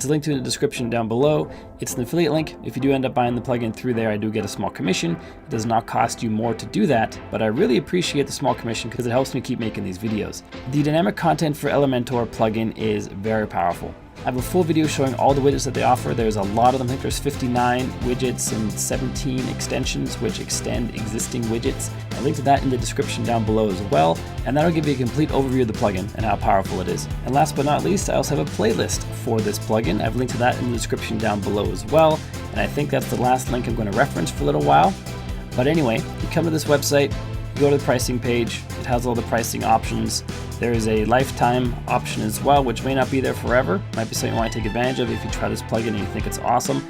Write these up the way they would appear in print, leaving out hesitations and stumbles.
It's linked to in the description down below. It's an affiliate link. If you do end up buying the plugin through there, I do get a small commission. It does not cost you more to do that, but I really appreciate the small commission because it helps me keep making these videos. The dynamic content for Elementor plugin is very powerful. I have a full video showing all the widgets that they offer. There's a lot of them. I think there's 59 widgets and 17 extensions which extend existing widgets. I linked to that in the description down below as well, and that'll give you a complete overview of the plugin and how powerful it is. And last but not least, I also have a playlist for this plugin. I've linked to that in the description down below as well, and I think that's the last link I'm going to reference for a little while. But anyway, you come to this website, you go to the pricing page, it has all the pricing options. There is a lifetime option as well, which may not be there forever. Might be something you want to take advantage of if you try this plugin and you think it's awesome.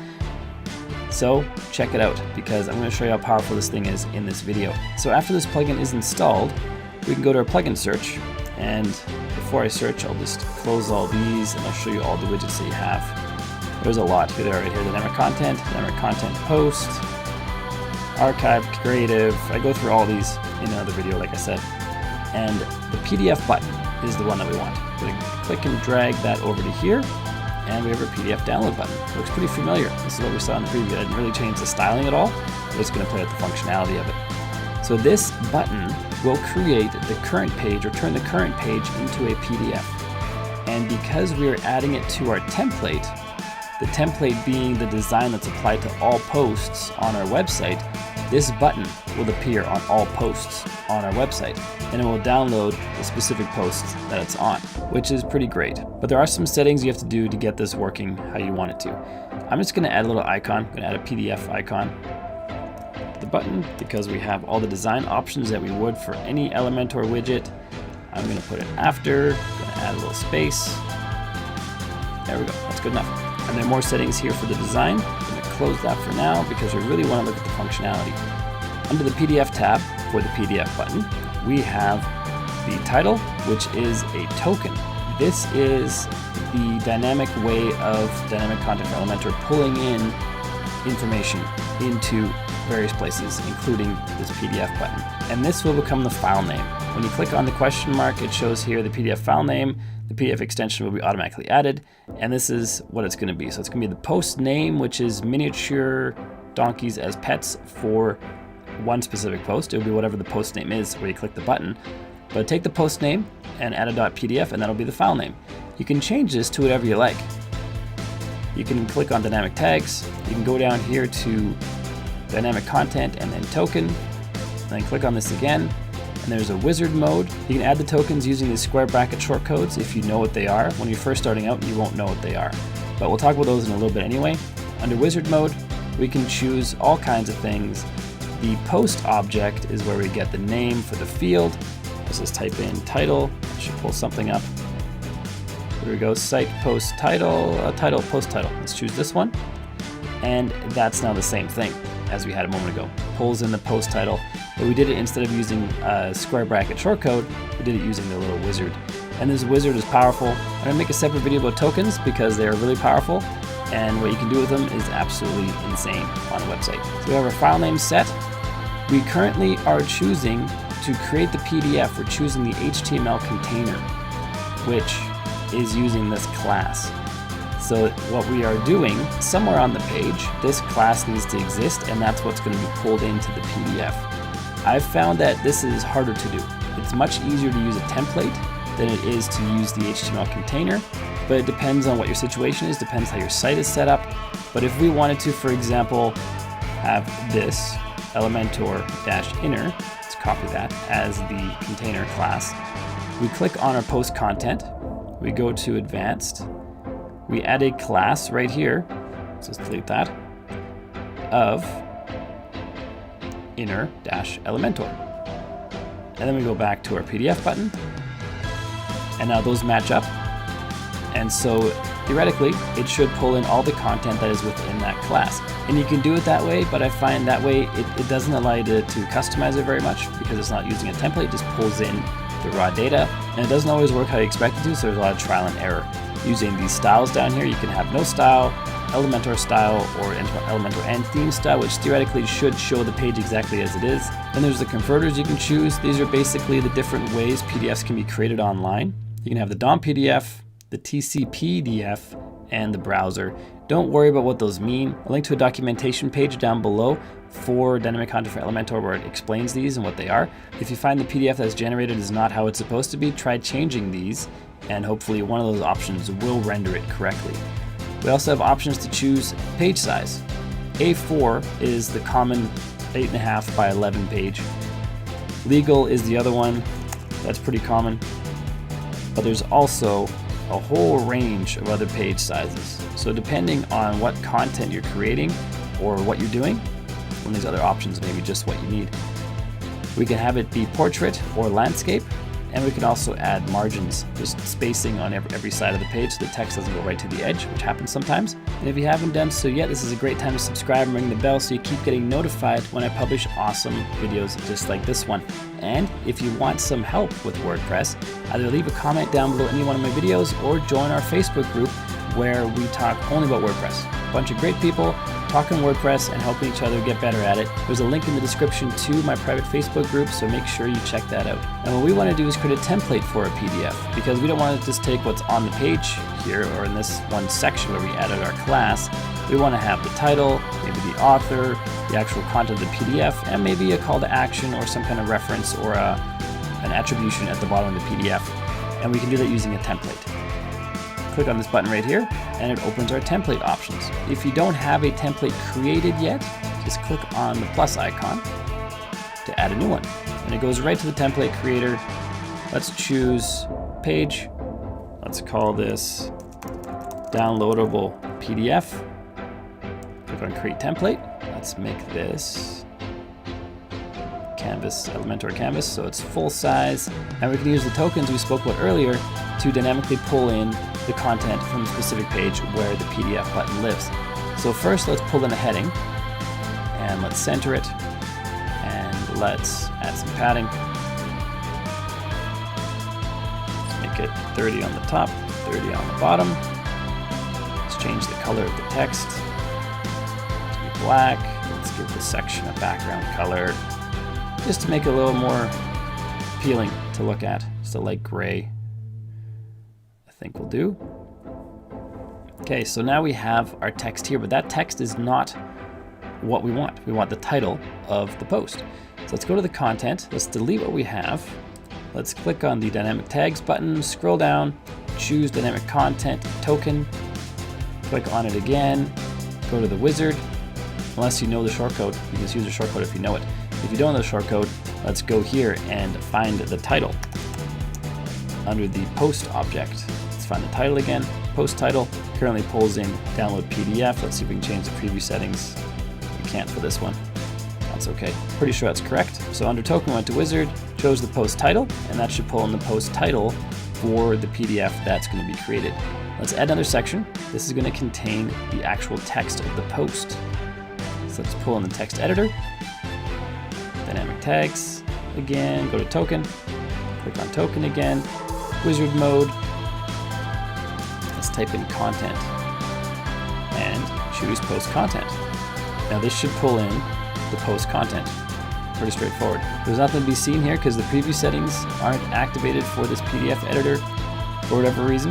So check it out, because I'm going to show you how powerful this thing is in this video. So after this plugin is installed, we can go to our plugin search. And before I search, I'll just close all these and I'll show you all the widgets that you have. There's a lot. Here they are right here. Dynamic content post, archive, creative. I go through all these in another video, like I said. And the PDF button is the one that we want. We're going to click and drag that over to here, and we have our PDF download button. It looks pretty familiar. This is what we saw in the preview. I didn't really change the styling at all. We're just going to play with the functionality of it. So this button will create the current page, or turn the current page into a PDF. And because we are adding it to our template, the template being the design that's applied to all posts on our website, this button will appear on all posts on our website, and it will download the specific posts that it's on, which is pretty great. But there are some settings you have to do to get this working how you want it to. I'm just going to add a little icon. I'm going to add a PDF icon to the button because we have all the design options that we would for any Elementor widget. I'm going to put it after, I'm going to add a little space. There we go, that's good enough. And there are more settings here for the design. I'm going to close that for now because we really want to look at the functionality. Under the PDF tab for the PDF button, we have the title, which is a token. This is the dynamic way of dynamic content for Elementor pulling in information into various places, including this PDF button. And this will become the file name. When you click on the question mark, it shows here the PDF file name. The PDF extension will be automatically added, and this is what it's going to be. So it's going to be the post name, which is miniature donkeys as pets for one specific post. It will be whatever the post name is where you click the button. But take the post name and add a .pdf, and that'll be the file name. You can change this to whatever you like. You can click on dynamic tags. You can go down here to dynamic content and then token, and then click on this again. And there's a wizard mode. You can add the tokens using these square bracket shortcodes if you know what they are. When you're first starting out, you won't know what they are. But we'll talk about those in a little bit anyway. Under wizard mode, we can choose all kinds of things. The post object is where we get the name for the field. Let's just type in title. It should pull something up. Here we go, site post title, title post title. Let's choose this one. And that's now the same thing as we had a moment ago. Pulls in the post title, but we did it instead of using a square bracket shortcode, we did it using the little wizard. And this wizard is powerful. I'm gonna make a separate video about tokens because they're really powerful, and what you can do with them is absolutely insane on a website. So we have our file name set. We currently are choosing to create the PDF, we're choosing the HTML container, which is using this class. So what we are doing, somewhere on the page, this class needs to exist, and that's what's going to be pulled into the PDF. I've found that this is harder to do. It's much easier to use a template than it is to use the HTML container, but it depends on what your situation is, depends how your site is set up. But if we wanted to, for example, have this Elementor-inner, let's copy that as the container class. We click on our post content, we go to advanced, we add a class right here, let's just delete that, of inner-Elementor. And then we go back to our PDF button, and now those match up. And so theoretically, it should pull in all the content that is within that class. And you can do it that way, but I find that way it doesn't allow you to customize it very much because it's not using a template, it just pulls in the raw data. And it doesn't always work how you expect it to, so there's a lot of trial and error. Using these styles down here, you can have no style, Elementor style, or Elementor and theme style, which theoretically should show the page exactly as it is. Then there's the converters you can choose. These are basically the different ways PDFs can be created online. You can have the DOM PDF, the TC PDF, and the browser. Don't worry about what those mean. I'll link to a documentation page down below for dynamic content for Elementor where it explains these and what they are. If you find the PDF that's generated is not how it's supposed to be, try changing these, and hopefully one of those options will render it correctly. We also have options to choose page size. A4 is the common 8.5 by 11 page. Legal is the other one. That's pretty common. But there's also a whole range of other page sizes. So depending on what content you're creating or what you're doing, one of these other options may be just what you need. We can have it be portrait or landscape, and we can also add margins, just spacing on every side of the page so the text doesn't go right to the edge, which happens sometimes. And if you haven't done so yet, this is a great time to subscribe and ring the bell so you keep getting notified when I publish awesome videos just like this one. And if you want some help with WordPress, either leave a comment down below any one of my videos or join our Facebook group where we talk only about WordPress. A bunch of great people talking WordPress and helping each other get better at it. There's a link in the description to my private Facebook group, so make sure you check that out. And what we want to do is create a template for a PDF, because we don't want to just take what's on the page here or in this one section where we added our class. We want to have the title, maybe the author, the actual content of the PDF, and maybe a call to action or some kind of reference or an attribution at the bottom of the PDF. And we can do that using a template. Click on this button right here and it opens our template options. If you don't have a template created yet, just click on the plus icon to add a new one. And it goes right to the template creator. Let's choose page. Let's call this downloadable PDF. Click on create template. Let's make this canvas, Elementor canvas, so it's full size. And we can use the tokens we spoke about earlier to dynamically pull in the content from a specific page where the PDF button lives. So first let's pull in a heading and let's center it and let's add some padding. Let's make it 30 on the top, 30 on the bottom. Let's change the color of the text to be black. Let's give this section a background color just to make it a little more appealing to look at. Just a light gray, I think will do. Okay, so now we have our text here, but that text is not what we want. We want the title of the post. So let's go to the content. Let's delete what we have. Let's click on the dynamic tags button, scroll down, choose dynamic content token, click on it again, go to the wizard. Unless you know the shortcode, you can just use the shortcode if you know it. If you don't know the shortcode, let's go here and find the title under the post object. Let's find the title again. Post title currently pulls in download PDF. Let's see if we can change the preview settings. We can't for this one. That's okay. Pretty sure that's correct. So under token, went to wizard, chose the post title, and that should pull in the post title for the PDF that's going to be created. Let's add another section. This is going to contain the actual text of the post. So let's pull in the text editor. Dynamic tags again, go to token, click on token again, wizard mode. Let's type in content and choose post content. Now this should pull in the post content. Pretty straightforward. There's nothing to be seen here because the preview settings aren't activated for this PDF editor for whatever reason,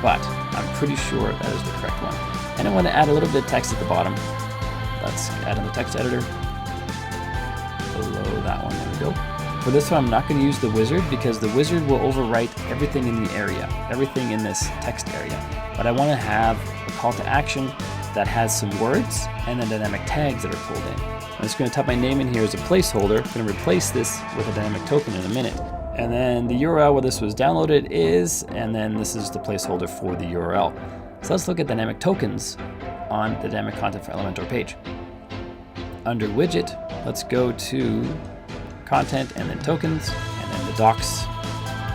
but I'm pretty sure that is the correct one. And I want to add a little bit of text at the bottom. Let's add in the text editor. Below that one, there we go. For this one, I'm not going to use the wizard because the wizard will overwrite everything in the area, everything in this text area. But I want to have a call to action that has some words and then dynamic tags that are pulled in. I'm just going to type my name in here as a placeholder. I'm going to replace this with a dynamic token in a minute. And then the URL where this was downloaded is, and then this is the placeholder for the URL. So let's look at dynamic tokens on the dynamic content for Elementor page. Under widget, let's go to content and then tokens and then the docs.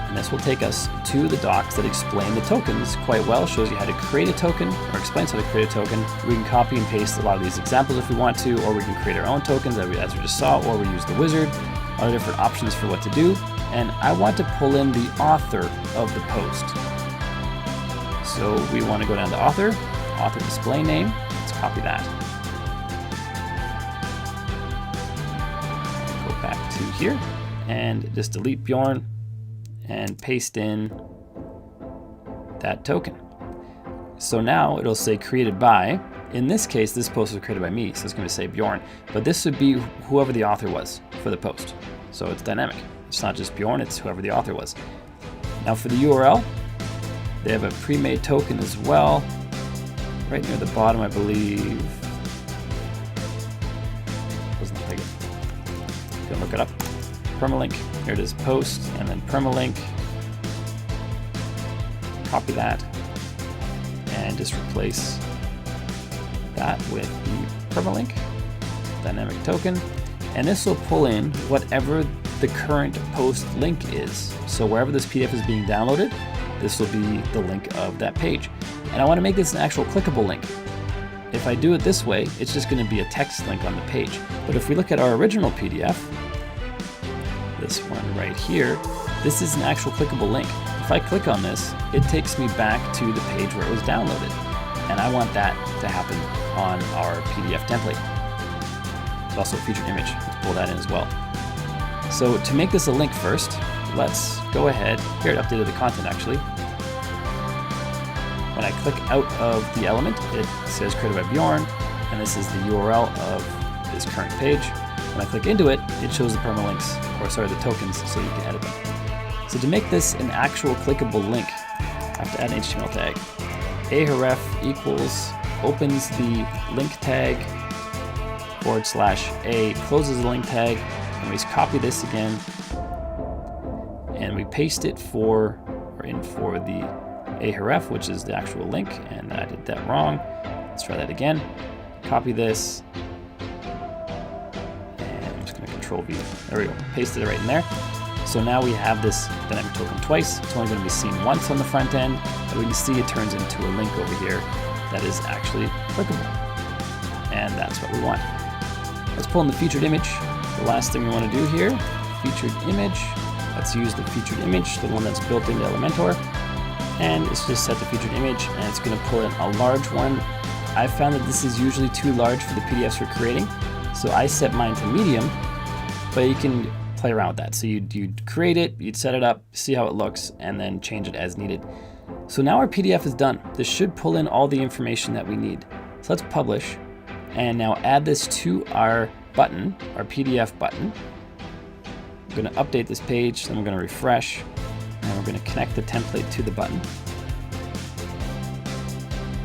And this will take us to the docs that explain the tokens quite well. Shows you how to create a token or explains how to create a token. We can copy and paste a lot of these examples if we want to, or we can create our own tokens as we just saw, or we use the wizard. Other different options for what to do. And I want to pull in the author of the post. So we want to go down to author display name. Let's copy that. Go back to here and just delete Bjorn and paste in that token. So now it'll say created by. In this case, this post was created by me, so it's going to say Bjorn. But this would be whoever the author was for the post. So it's dynamic. It's not just Bjorn, it's whoever the author was. Now for the URL, they have a pre-made token as well. Right near the bottom, I believe. Doesn't look like it. You can look it up. Permalink. Here it is, post, and then permalink. Copy that, and just replace that with the permalink dynamic token, and this will pull in whatever the current post link is. So wherever this PDF is being downloaded, this will be the link of that page. And I want to make this an actual clickable link. If I do it this way, it's just going to be a text link on the page. But if we look at our original PDF, this one right here, this is an actual clickable link. If I click on this, it takes me back to the page where it was downloaded. And I want that to happen on our PDF template. It's also a featured image. Let's pull that in as well. So to make this a link first, let's go ahead. Here, it updated the content actually. When I click out of the element, it says created by Bjorn, and this is the URL of this current page. When I click into it, it shows the permalinks, or sorry, the tokens, so you can edit them. So to make this an actual clickable link, I have to add an HTML tag. ahref equals opens the link tag /a, closes the link tag, and we just copy this again, and we paste it for the ahref, which is the actual link, and I did that wrong. Let's try that again. Copy this, and I'm just going to Control V. There we go. Pasted it right in there. So now we have this dynamic token twice. It's only going to be seen once on the front end, but we can see it turns into a link over here that is actually clickable. And that's what we want. Let's pull in the featured image. The last thing we want to do here, featured image. Let's use the featured image, the one that's built into Elementor. And it's just set the featured image, and it's going to pull in a large one. I found that this is usually too large for the PDFs we're creating, so I set mine to medium, but you can play around with that. So you'd create it, you'd set it up, see how it looks, and then change it as needed. So now our PDF is done. This should pull in all the information that we need. So let's publish, and now add this to our button, our PDF button. I'm going to update this page, then we're going to refresh, and we're going to connect the template to the button.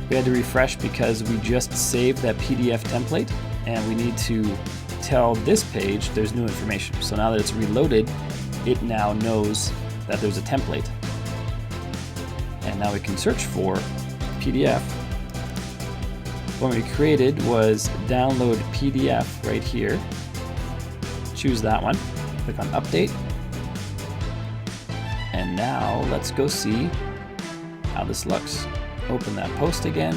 We had to refresh because we just saved that PDF template, and we need to tell this page there's new information. So now that it's reloaded, it now knows that there's a template. And now we can search for PDF. What we created was download PDF right here. Choose that one, click on update. And now let's go see how this looks. Open that post again.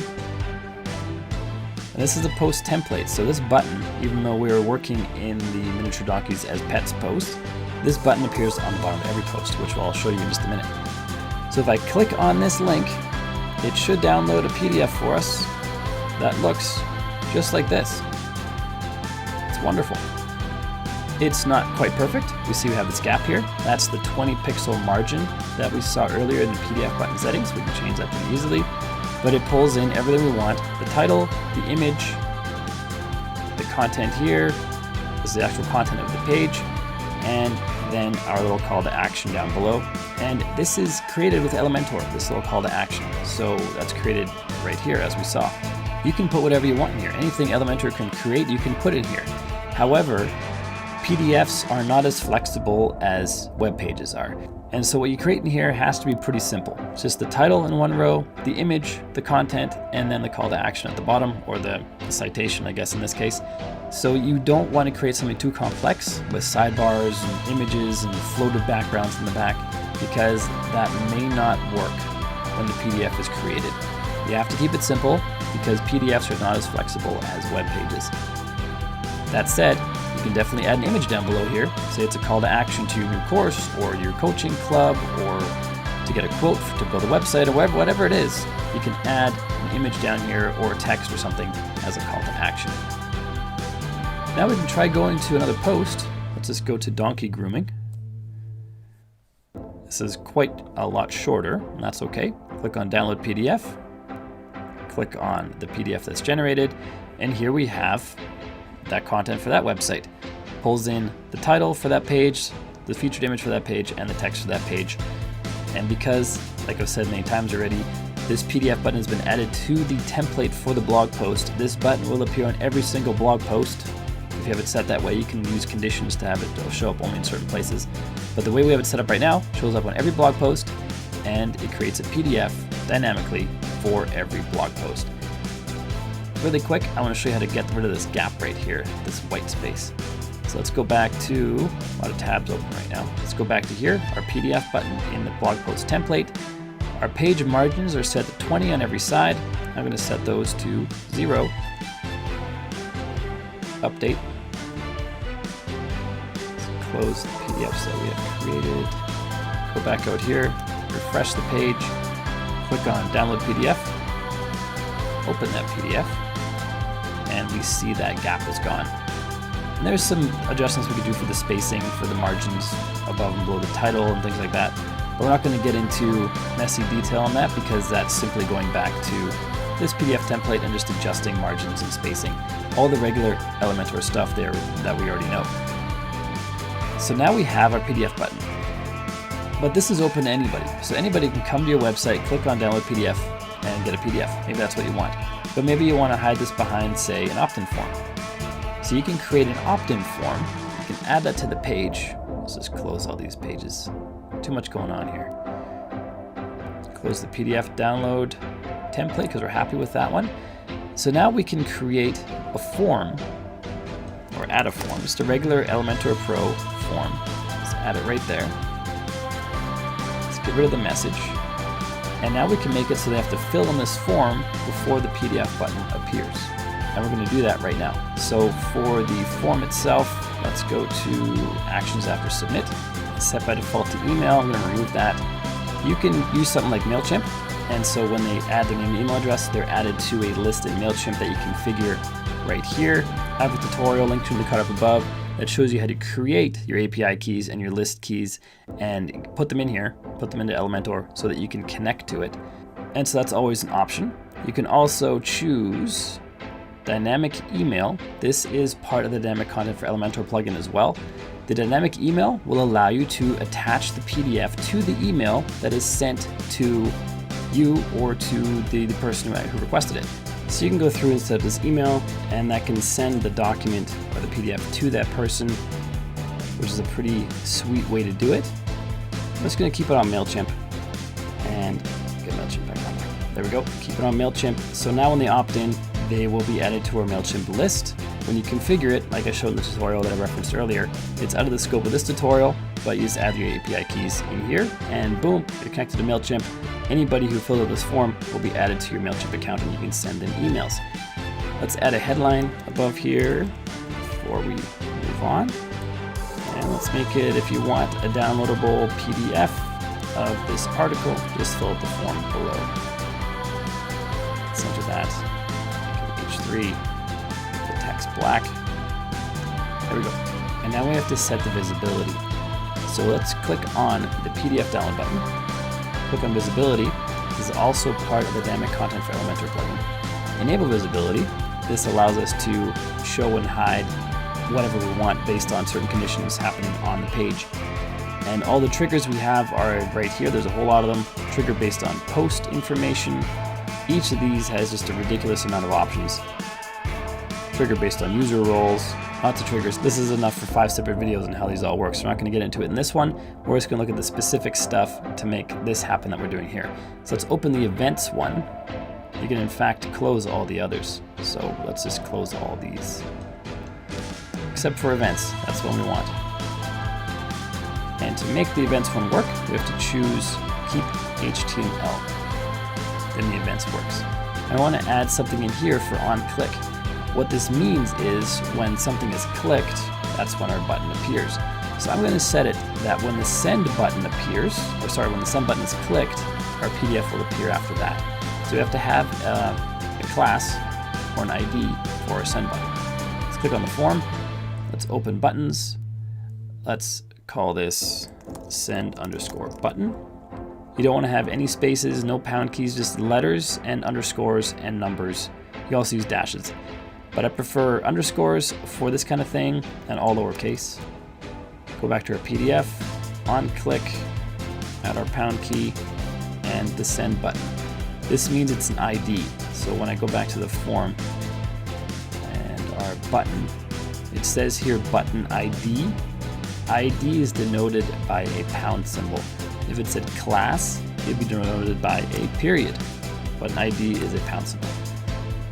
And this is the post template. So this button, even though we were working in the miniature donkeys as pets post, this button appears on the bottom of every post, which I'll show you in just a minute. So if I click on this link, it should download a PDF for us that looks just like this. It's wonderful. It's not quite perfect. We see we have this gap here. That's the 20 pixel margin that we saw earlier in the PDF button settings. We can change that pretty easily. But it pulls in everything we want. The title, the image, the content here. This is the actual content of the page. And then our little call to action down below. And this is created with Elementor, this little call to action. So that's created right here, as we saw. You can put whatever you want in here. Anything Elementor can create, you can put in here. However, PDFs are not as flexible as web pages are. And so what you create in here has to be pretty simple. It's just the title in one row, the image, the content, and then the call to action at the bottom, or the citation, I guess in this case. So you don't want to create something too complex with sidebars and images and floated backgrounds in the back, because that may not work when the PDF is created. You have to keep it simple because PDFs are not as flexible as web pages. That said, you can definitely add an image down below here. Say it's a call to action to your new course or your coaching club, or to get a quote to build a website, or whatever it is. You can add an image down here or text or something as a call to action. Now we can try going to another post. Let's just go to donkey grooming. This is quite a lot shorter, and that's okay. Click on download PDF. click on the PDF that's generated, and here we have that content for that website. Pulls in the title for that page, the featured image for that page, and the text for that page. And because, like I've said many times already, this PDF button has been added to the template for the blog post, this button will appear on every single blog post. If you have it set that way, you can use conditions to have it show up only in certain places. But the way we have it set up right now, it shows up on every blog post, and it creates a PDF dynamically for every blog post. Really quick, I want to show you how to get rid of this gap right here, this white space. So let's go back to, a lot of tabs open right now. Let's go back to here, our PDF button in the blog post template. Our page margins are set to 20 on every side. I'm going to set those to 0. Update. Let's close the PDFs that we have created. Go back out here, refresh the page, click on download PDF, open that PDF, and we see that gap is gone. And there's some adjustments we could do for the spacing, for the margins above and below the title and things like that. But we're not going to get into messy detail on that because that's simply going back to this PDF template and just adjusting margins and spacing. All the regular Elementor stuff there that we already know. So now we have our PDF button. But this is open to anybody. So anybody can come to your website, click on download PDF, and get a PDF. Maybe that's what you want. But maybe you want to hide this behind, say, an opt-in form. So you can create an opt-in form. You can add that to the page. Let's just close all these pages. Too much going on here. Close the PDF download template because we're happy with that one. So now we can create a form, or add a form, just a regular Elementor Pro form. Let's add it right there. Let's get rid of the message. And now we can make it so they have to fill in this form before the PDF button appears. And we're going to do that right now. So for the form itself, let's go to actions after submit. Set by default to email. I'm going to remove that. You can use something like MailChimp. And so when they add their name and email address, they're added to a list in MailChimp that you configure right here. I have a tutorial linked to the cut up above that shows you how to create your API keys and your list keys and put them in here, put them into Elementor so that you can connect to it. And so that's always an option. You can also choose dynamic email. This is part of the dynamic content for Elementor plugin as well. The dynamic email will allow you to attach the PDF to the email that is sent to you or to the person who requested it. So you can go through and set this email, and that can send the document or the PDF to that person, which is a pretty sweet way to do it. I'm just going to keep it on MailChimp and get MailChimp back on there. There we go. Keep it on MailChimp. So now when they opt in, they will be added to our MailChimp list. When you configure it, like I showed in the tutorial that I referenced earlier, it's out of the scope of this tutorial, but you just add your API keys in here, and boom, you're connected to MailChimp. Anybody who filled out this form will be added to your MailChimp account, and you can send them emails. Let's add a headline above here before we move on. And let's make it, if you want, a downloadable PDF of this article. Just fill out the form below. Center that. Make it H3. The text black. There we go. And now we have to set the visibility. So let's click on the PDF download button. Click on visibility. This is also part of the dynamic content for Elementor plugin. Enable visibility. This allows us to show and hide whatever we want based on certain conditions happening on the page. And all the triggers we have are right here. There's a whole lot of them. Trigger based on post information. Each of these has just a ridiculous amount of options. Trigger based on user roles. Lots of triggers. This is enough for 5 separate videos on how these all work, so we're not going to get into it in this one. We're just going to look at the specific stuff to make this happen that we're doing here. So let's open the events one. You can in fact close all the others. So let's just close all these. Except for events, that's the one we want. And to make the events one work, we have to choose keep HTML. Then the events works. And I want to add something in here for on click. What this means is when something is clicked, that's when our button appears. So I'm going to set it that when the send button appears, when the send button is clicked, our PDF will appear after that. So we have to have a class or an ID for our send button. Let's click on the form. Let's open buttons. Let's call this send_button. You don't want to have any spaces, no pound keys, just letters and underscores and numbers. You can also use dashes, but I prefer underscores for this kind of thing and all lowercase. Go back to our PDF, on click, add our pound key, and the send button. This means it's an ID. So when I go back to the form and our button, it says here button ID. ID is denoted by a pound symbol. If it said class, it'd be denoted by a period, but an ID is a pound symbol.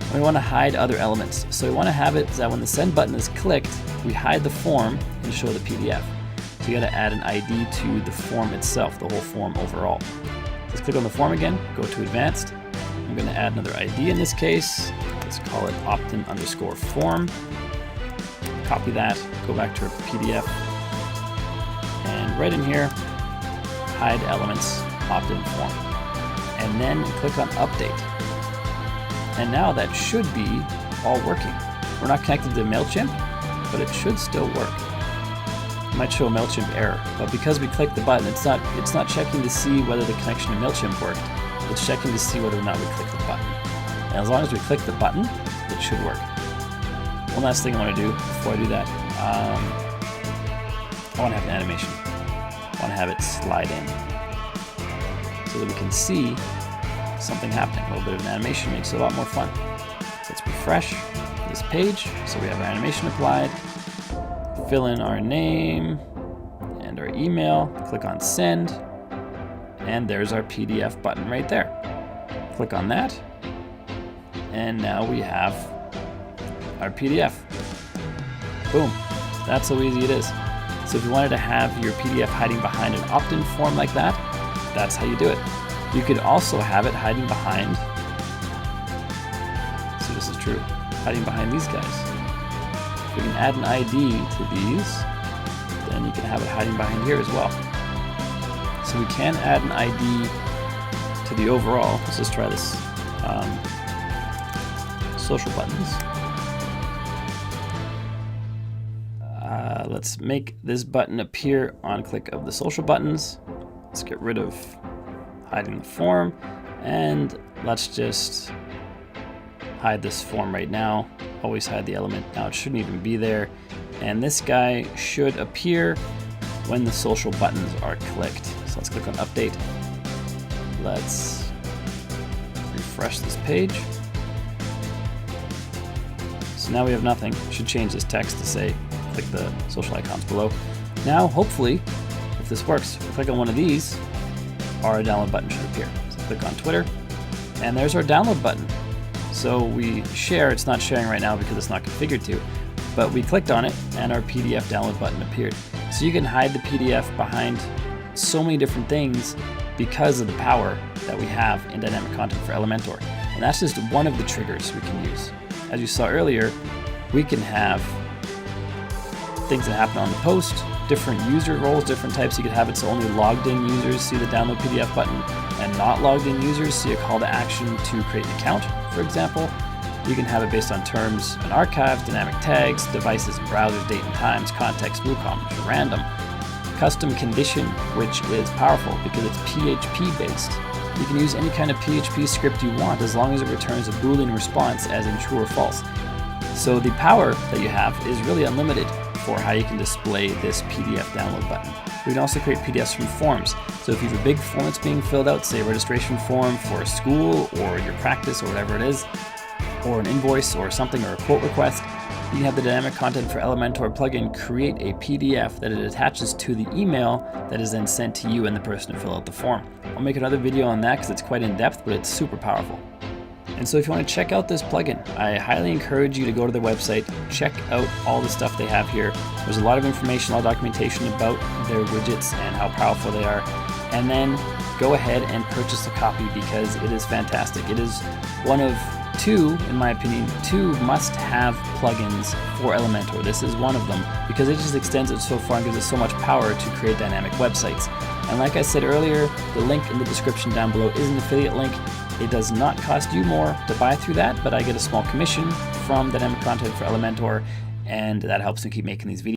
And we want to hide other elements. So we want to have it so that when the send button is clicked, we hide the form and show the PDF. So you got to add an ID to the form itself, the whole form overall. Let's click on the form again, go to advanced. I'm going to add another ID in this case. Let's call it opt-in_form. Copy that, go back to our PDF, and right in here, hide elements, opt-in form. And then click on update. And now that should be all working. We're not connected to MailChimp, but it should still work. It might show a MailChimp error, but because we clicked the button, it's not checking to see whether the connection to MailChimp worked. It's checking to see whether or not we clicked the button. And as long as we click the button, it should work. One last thing I want to do before I do that, I want to have an animation. I want to have it slide in so that we can see something happening. A little bit of an animation makes it a lot more fun. Let's refresh this page so we have our animation applied. Fill in our name and our email, click on send, and there's our PDF button right there. Click on that, and now we have our PDF. Boom, that's how easy it is. So if you wanted to have your PDF hiding behind an opt-in form like that, that's how you do it. You could also have it hiding behind, so this is true, hiding behind these guys. If we can add an ID to these, then you can have it hiding behind here as well. So we can add an ID to the overall. Let's just try this. Social buttons. Let's make this button appear on click of the social buttons. Let's get rid of hiding the form, and let's just hide this form right now. Always hide the element. Now it shouldn't even be there. And this guy should appear when the social buttons are clicked. So let's click on update. Let's refresh this page. So now we have nothing. Should change this text to say, click the social icons below. Now, hopefully, if this works, if we click on one of these, our download button should appear. So click on Twitter, and there's our download button. So we share, it's not sharing right now because it's not configured to, but we clicked on it and our PDF download button appeared. So you can hide the PDF behind so many different things because of the power that we have in dynamic content for Elementor. And that's just one of the triggers we can use. As you saw earlier, we can have things that happen on the post, different user roles, different types. You could have it so only logged in users see the download PDF button and not logged in users see a call to action to create an account, for example. You can have it based on terms and archives, dynamic tags, devices and browsers, date and times, context, WooComment, random, custom condition, which is powerful because it's PHP based. You can use any kind of PHP script you want as long as it returns a Boolean response as in true or false. So the power that you have is really unlimited for how you can display this PDF download button. We can also create PDFs from forms. So if you have a big form that's being filled out, say a registration form for a school or your practice or whatever it is, or an invoice or something or a quote request, you can have the Dynamic Content for Elementor plugin create a PDF that it attaches to the email that is then sent to you and the person to fill out the form. I'll make another video on that because it's quite in depth, but it's super powerful. And so if you want to check out this plugin, I highly encourage you to go to their website, check out all the stuff they have here. There's a lot of information, a lot of documentation about their widgets and how powerful they are. And then go ahead and purchase a copy because it is fantastic. It is one of two, in my opinion, two must-have plugins for Elementor. This is one of them because it just extends it so far and gives us so much power to create dynamic websites. And like I said earlier, the link in the description down below is an affiliate link. It does not cost you more to buy through that, but I get a small commission from Dynamic Content for Elementor, and that helps me keep making these videos.